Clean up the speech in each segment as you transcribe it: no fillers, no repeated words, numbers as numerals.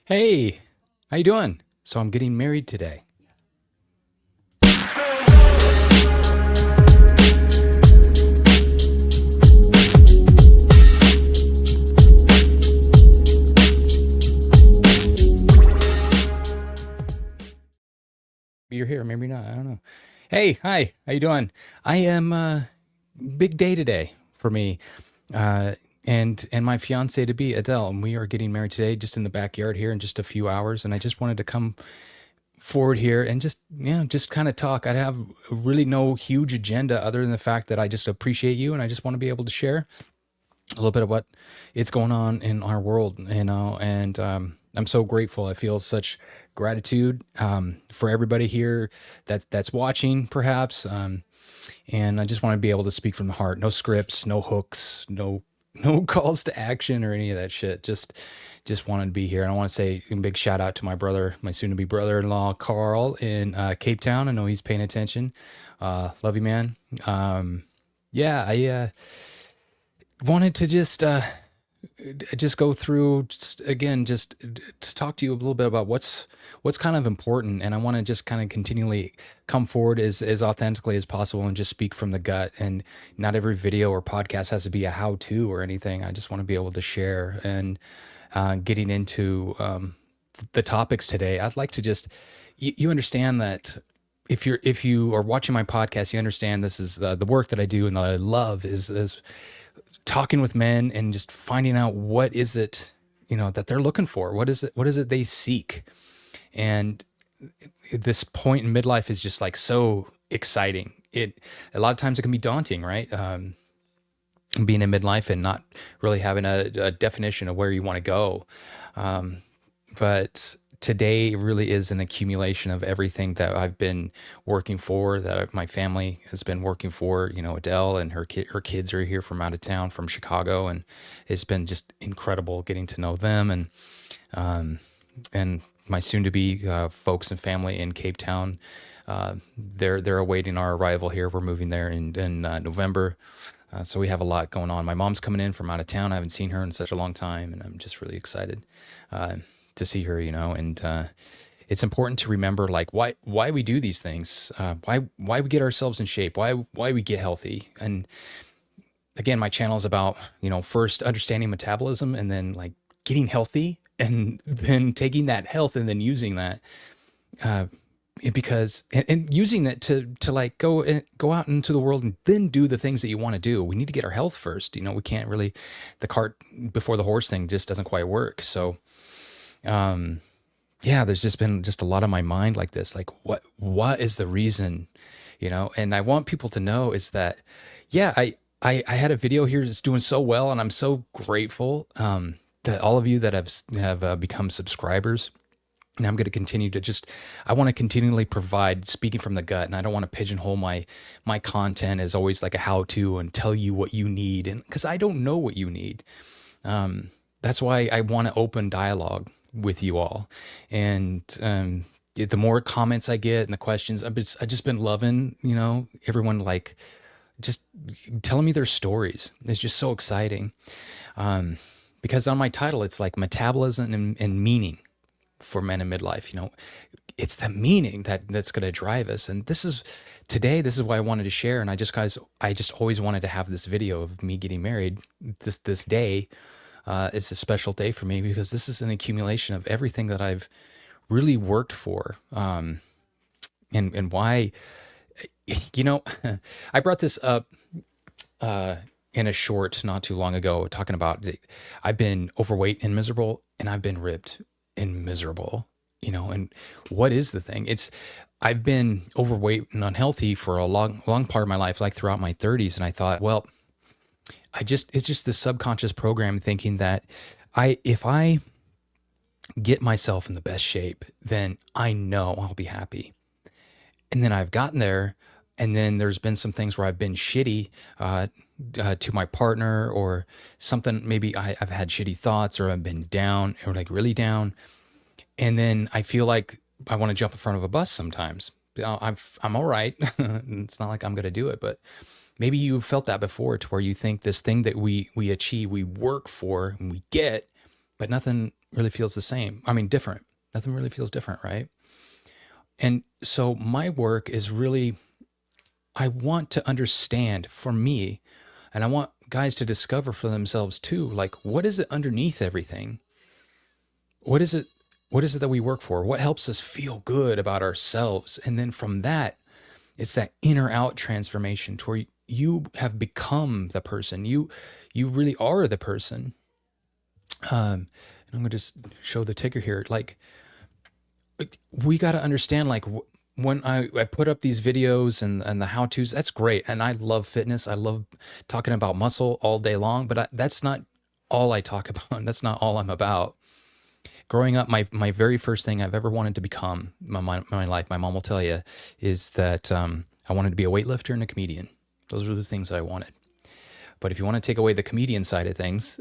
Hey, how you doing? So I'm getting married today. You're here, maybe not. I don't know. Hey, hi, how you doing? I am big day today for me, uh, and my fiance to be Adele, and we are getting married today, just in the backyard here in just a few hours. And I just wanted to come forward here and just kind of talk. I have really no huge agenda other than the fact that I just appreciate you, and I just want to be able to share a little bit of what it's going on in our world, and I'm so grateful. I feel such gratitude for everybody here that's watching, perhaps, and I just want to be able to speak from the heart. No scripts, no hooks, no calls to action or any of that shit. Just wanted to be here, and I want to say a big shout out to my brother, my soon-to-be brother-in-law, Carl, in Cape Town. I know he's paying attention. Love you, man. Yeah, I wanted to just go through just, again, just to talk to you a little bit about what's kind of important. And I want to just kind of continually come forward as authentically as possible and just speak from the gut. And not every video or podcast has to be a how-to or anything. I just want to be able to share. And getting into the topics today, I'd like to just you understand that if you are watching my podcast, you understand this is the work that I do and that I love is talking with men and just finding out what is it, that they're looking for. What is it they seek? And this point in midlife is just like so exciting. It A lot of times it can be daunting, right? Being in midlife and not really having a definition of where you want to go. But today really is an accumulation of everything that I've been working for, that my family has been working for. Adele and her kids are here from out of town, from Chicago, and it's been just incredible getting to know them, and my soon-to-be folks and family in Cape Town. They're awaiting our arrival here. We're moving there in November. So we have a lot going on. My mom's coming in from out of town. I haven't seen her in such a long time, and I'm just really excited to see her. And it's important to remember, like, why we do these things, why we get ourselves in shape, why we get healthy. And again, my channel is about first understanding metabolism, and then like getting healthy, and then taking that health and then using that. Because and using that to like go out into the world and then do the things that you want to do. We need to get our health first. We can't really, the cart before the horse thing just doesn't quite work. So yeah, there's just been just a lot on my mind like this, like what is the reason, and I want people to know is that, yeah, I had a video here that's doing so well, and I'm so grateful that all of you that have become subscribers. And I'm going to continue to I want to continually provide speaking from the gut, and I don't want to pigeonhole my content as always like a how-to and tell you what you need, and because I don't know what you need. That's why I want to open dialogue with you all. And the more comments I get and the questions, I've just been loving, everyone like just telling me their stories. It's just so exciting. Because on my title, it's like metabolism and meaning for men in midlife. It's the meaning that's going to drive us. And this is why I wanted to share. And I just always wanted to have this video of me getting married. This day is a special day for me, because this is an accumulation of everything that I've really worked for. And why, I brought this up in a short not too long ago, talking about I've been overweight and miserable, and I've been ripped and miserable, and what is the thing? I've been overweight and unhealthy for a long part of my life, like throughout my 30s. And I thought, well, it's just this subconscious program thinking that if I get myself in the best shape, then I know I'll be happy. And then I've gotten there, and then there's been some things where I've been shitty to my partner or something. Maybe I've had shitty thoughts, or I've been down, or like really down. And then I feel like I want to jump in front of a bus sometimes. I'm all right. It's not like I'm going to do it, but maybe you've felt that before, to where you think this thing that we achieve, we work for, and we get, but nothing really feels the same. I mean, different. Nothing really feels different, right? And so my work is really, I want to understand for me, and I want guys to discover for themselves too, like, what is it underneath everything? What is it? What is it that we work for? What helps us feel good about ourselves? And then from that, it's that inner out transformation to where you have become the person. You really are the person. And I'm gonna just show the ticker here. Like, we got to understand, like, when I put up these videos and the how to's, that's great. And I love fitness. I love talking about muscle all day long, but that's not all I talk about. That's not all I'm about. Growing up, my very first thing I've ever wanted to become, my life, my mom will tell you, is that I wanted to be a weightlifter and a comedian. Those were the things that I wanted. But if you want to take away the comedian side of things,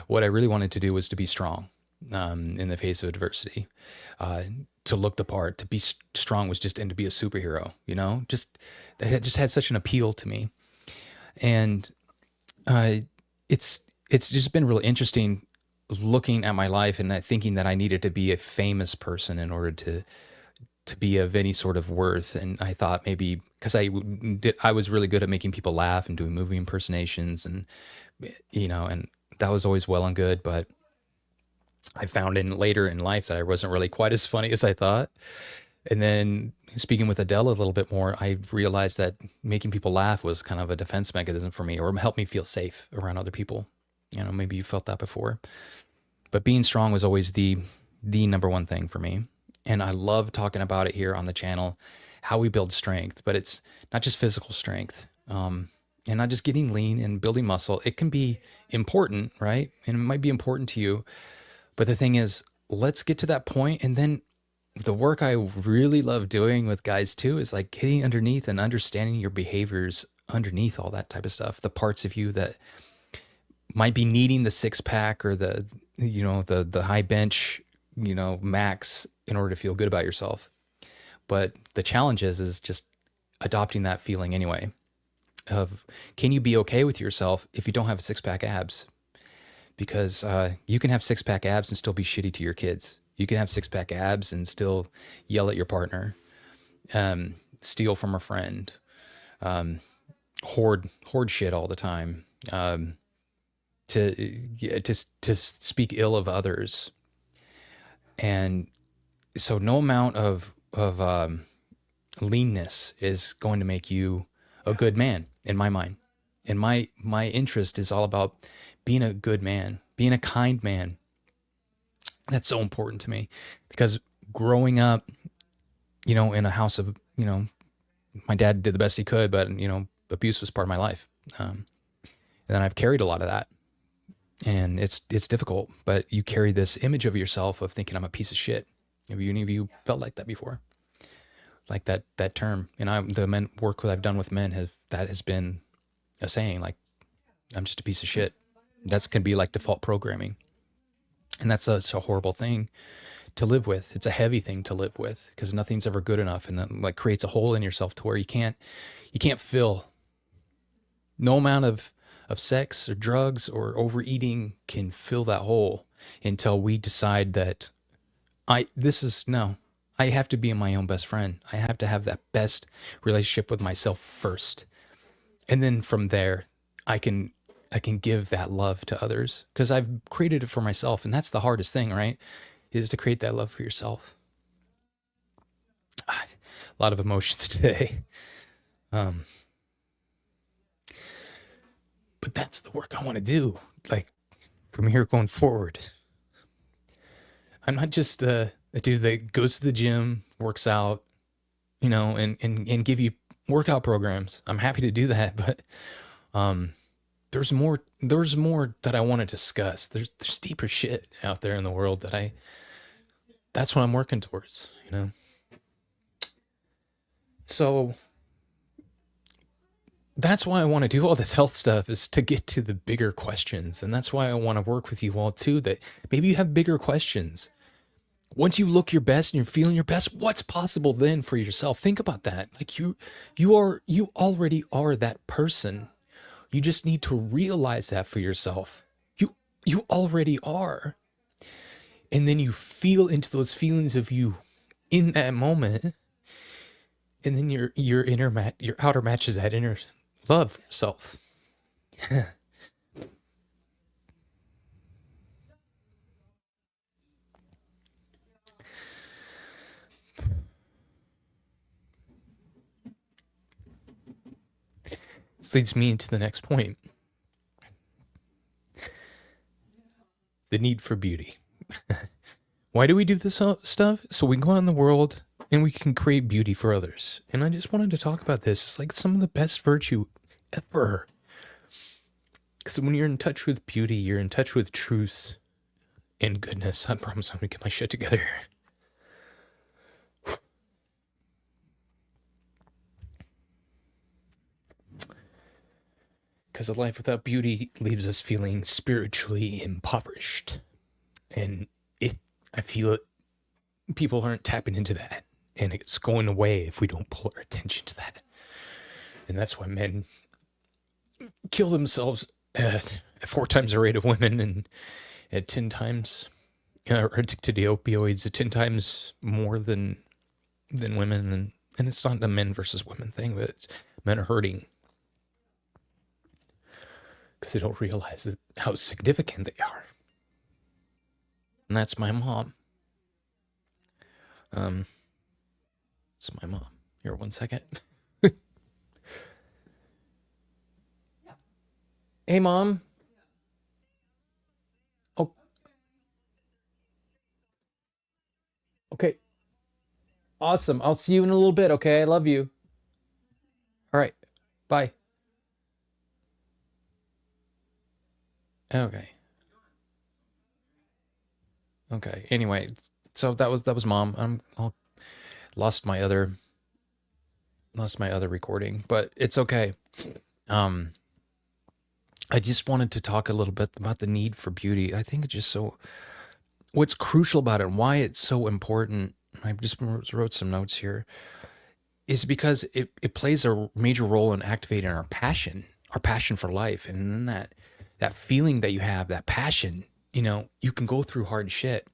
what I really wanted to do was to be strong in the face of adversity, to look the part, to be strong was just, and to be a superhero, you know, just, it just had such an appeal to me. And uh, it's just been really interesting looking at my life and thinking that I needed to be a famous person in order to be of any sort of worth. And I thought maybe because I was really good at making people laugh and doing movie impersonations, and you know, and that was always well and good. But I found in later in life that I wasn't really quite as funny as I thought. And then speaking with Adele a little bit more, I realized that making people laugh was kind of a defense mechanism for me, or helped me feel safe around other people. You know, maybe you felt that before. But being strong was always the number one thing for me. And I love talking about it here on the channel, how we build strength, but it's not just physical strength, and not just getting lean and building muscle. It can be important, right? And it might be important to you. But the thing is, let's get to that point. And then the work I really love doing with guys too is like getting underneath and understanding your behaviors underneath all that type of stuff. The parts of you that might be needing the six pack or the, you know, the high bench, you know, max in order to feel good about yourself. But the challenge is just adopting that feeling anyway of, can you be okay with yourself if you don't have six pack abs? Because you can have six pack abs and still be shitty to your kids. You can have six pack abs and still yell at your partner, steal from a friend, hoard shit all the time, to speak ill of others. And so no amount of leanness is going to make you a good man in my mind. And my interest is all about being a good man, being a kind man. That's so important to me, because growing up, you know, in a house of, you know, my dad did the best he could, but, you know, abuse was part of my life. And then I've carried a lot of that, and it's difficult, but you carry this image of yourself of thinking I'm a piece of shit. Have any of you felt like that before? Like that term, and the work that I've done with men has been a saying, like, I'm just a piece of shit. That's can be like default programming. And that's a horrible thing to live with. It's a heavy thing to live with, because nothing's ever good enough, and that like creates a hole in yourself to where you can't fill. No amount of sex or drugs or overeating can fill that hole until we decide that I have to be my own best friend. I have to have that best relationship with myself first. And then from there, I can give that love to others, because I've created it for myself. And that's the hardest thing, right? Is to create that love for yourself. A lot of emotions today. But that's the work I want to do. Like, from here going forward, I'm not just a dude that goes to the gym, works out, you know, and give you workout programs. I'm happy to do that, but there's more that I want to discuss. There's deeper shit out there in the world that's what I'm working towards, you know. So that's why I want to do all this health stuff, is to get to the bigger questions. And that's why I want to work with you all too, that maybe you have bigger questions. Once you look your best and you're feeling your best, what's possible then for yourself? Think about that. Like you already are that person. You just need to realize that for yourself. You already are. And then you feel into those feelings of you in that moment, and then your outer matches that inner love for yourself. This leads me into the next point: the need for beauty. Why do we do this stuff? So we can go out in the world and we can create beauty for others. And I just wanted to talk about this. It's like some of the best virtue ever. Because when you're in touch with beauty, you're in touch with truth and goodness. I promise I'm going to get my shit together here. Because a life without beauty leaves us feeling spiritually impoverished. And I feel it, people aren't tapping into that. And it's going away if we don't pull our attention to that. And that's why men kill themselves at 4 times the rate of women, and at 10 times, are addicted to opioids at 10 times more than women. And it's not a men versus women thing, but it's, men are hurting because they don't realize how significant they are. And that's my mom. It's my mom. Here, one second. Hey, Mom. Oh, okay. Awesome. I'll see you in a little bit, okay? I love you. All right. Bye. Okay. Okay. Anyway, so that was Mom. I lost my other recording, but it's okay. Um, I just wanted to talk a little bit about the need for beauty. I think it's just so, what's crucial about it and why it's so important. I just wrote some notes here, is because it plays a major role in activating our passion for life. And then that feeling that you have, that passion, you can go through hard shit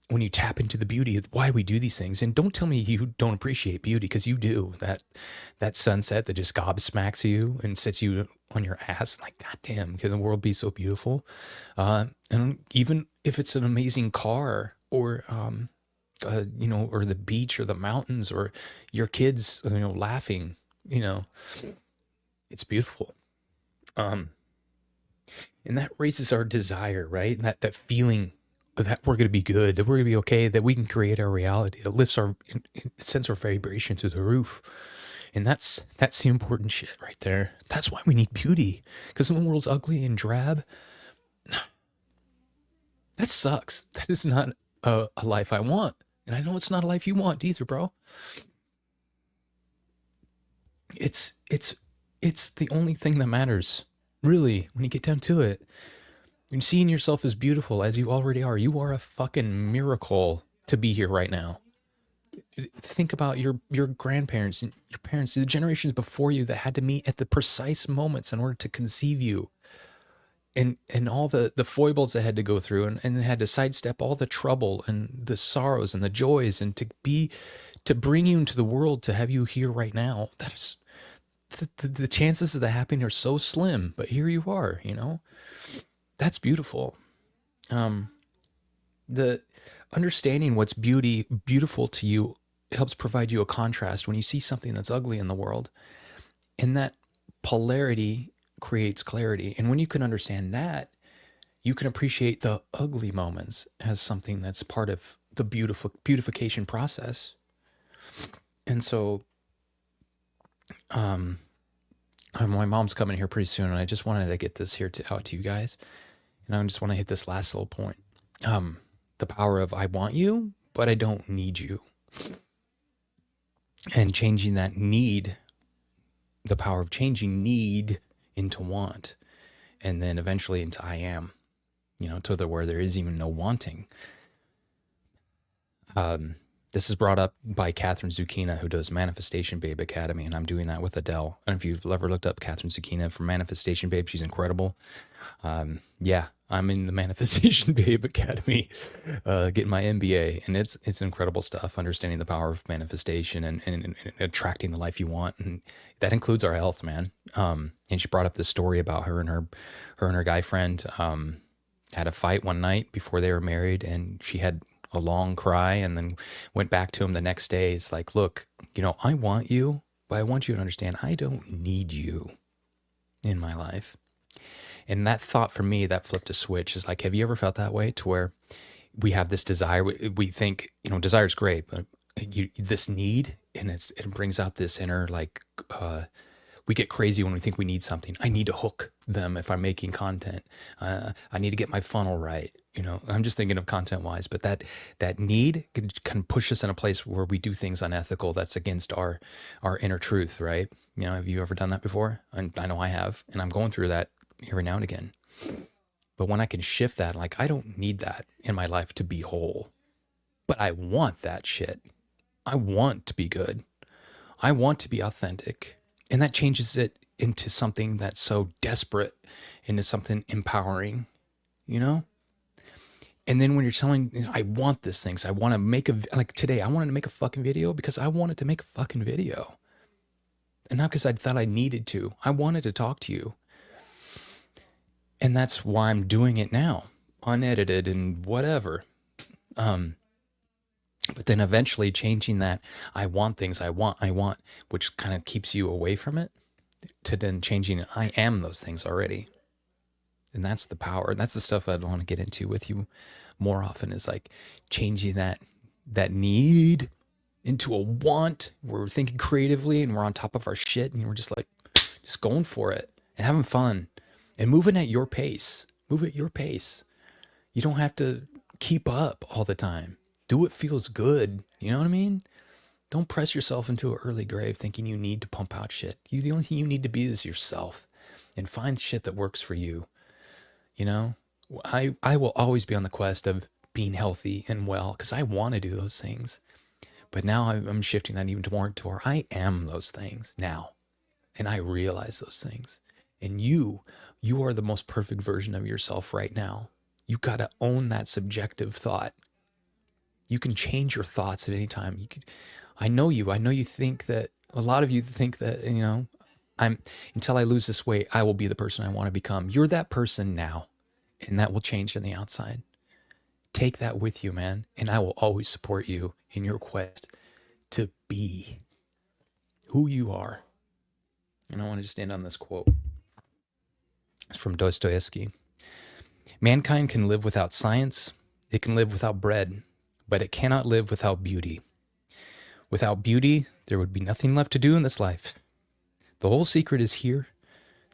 when you tap into the beauty of why we do these things. And don't tell me you don't appreciate beauty, because you do. That sunset that just gobsmacks you and sets you on your ass, like, God damn, can the world be so beautiful? And even if it's an amazing car, or or the beach or the mountains, or your kids, laughing, it's beautiful. And that raises our desire, right? And that feeling that we're going to be good, that we're going to be okay, that we can create our reality. It lifts it sends our vibration through the roof. And that's the important shit right there. That's why we need beauty. Because when the world's ugly and drab, that sucks. That is not a life I want. And I know it's not a life you want either, bro. It's the only thing that matters, really, when you get down to it. And seeing yourself as beautiful as you already are. You are a fucking miracle to be here right now. Think about your grandparents and your parents, the generations before you, that had to meet at the precise moments in order to conceive you, and all the foibles they had to go through, and they had to sidestep all the trouble and the sorrows and the joys, and to bring you into the world, to have you here right now. That is, the chances of that happening are so slim, but here you are. That's beautiful. The understanding what's beautiful to you helps provide you a contrast when you see something that's ugly in the world, and that polarity creates clarity. And when you can understand that, you can appreciate the ugly moments as something that's part of the beautification process. And so, my mom's coming here pretty soon, and I just wanted to get this here out to you guys. And I just want to hit this last little point. The power of, I want you, but I don't need you. And changing that need, the power of changing need into want, and then eventually into I am, to where there is even no wanting. That This is brought up by Catherine Zucchina, who does Manifestation Babe Academy, and I'm doing that with Adele. And if you've ever looked up Catherine Zucchina from Manifestation Babe, she's incredible. Yeah, I'm in the Manifestation Babe Academy, getting my MBA, and it's incredible stuff. Understanding the power of manifestation and attracting the life you want, and that includes our health, man. And she brought up this story about her and her guy friend had a fight one night before they were married, and she had a long cry, and then went back to him the next day. It's like, look, I want you, but I want you to understand I don't need you in my life. And that thought for me, that flipped a switch. Is like, have you ever felt that way, to where we have this desire? We think, desire is great, but this need, and it brings out this inner, like, we get crazy when we think we need something. I need to hook them if I'm making content. I need to get my funnel right. I'm just thinking of content wise, but that need can push us in a place where we do things unethical. That's against our inner truth, right? Have you ever done that before? I know I have, and I'm going through that every now and again. But when I can shift that, like, I don't need that in my life to be whole, but I want that shit. I want to be good. I want to be authentic. And that changes it into something that's so desperate, into something empowering, And then when you're telling, I want this thing, so I want to make like today, I wanted to make a fucking video because I wanted to make a fucking video. And not because I thought I needed to. I wanted to talk to you. And that's why I'm doing it now, unedited and whatever. But then eventually changing that, I want things, I want, which kind of keeps you away from it, to then changing it, I am those things already. And that's the power. And that's the stuff I'd want to get into with you more often, is like changing that need into a want. We're thinking creatively and we're on top of our shit, and we're just like, just going for it and having fun and moving at your pace. Move at your pace. You don't have to keep up all the time. Do what feels good. You know what I mean? Don't press yourself into an early grave thinking you need to pump out shit. The only thing you need to be is yourself, and find shit that works for you. I will always be on the quest of being healthy and well, because I want to do those things. But now I'm shifting that even more to where I am those things now. And I realize those things. And you are the most perfect version of yourself right now. You got to own that subjective thought. You can change your thoughts at any time. I know you think that, a lot of you think that, until I lose this weight, I will be the person I want to become. You're that person now, and that will change on the outside. Take that with you, man. And I will always support you in your quest to be who you are. And I want to just end on this quote. It's from Dostoevsky. Mankind can live without science. It can live without bread, but it cannot live without beauty. Without beauty, there would be nothing left to do in this life. The whole secret is here.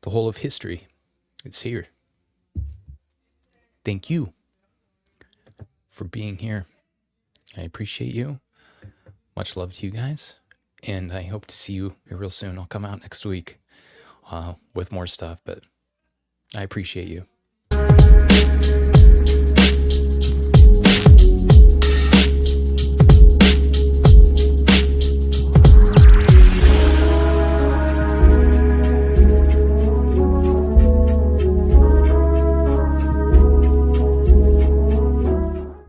The whole of history, it's here. Thank you for being here. I appreciate you. Much love to you guys. And I hope to see you real soon. I'll come out next week with more stuff, but I appreciate you.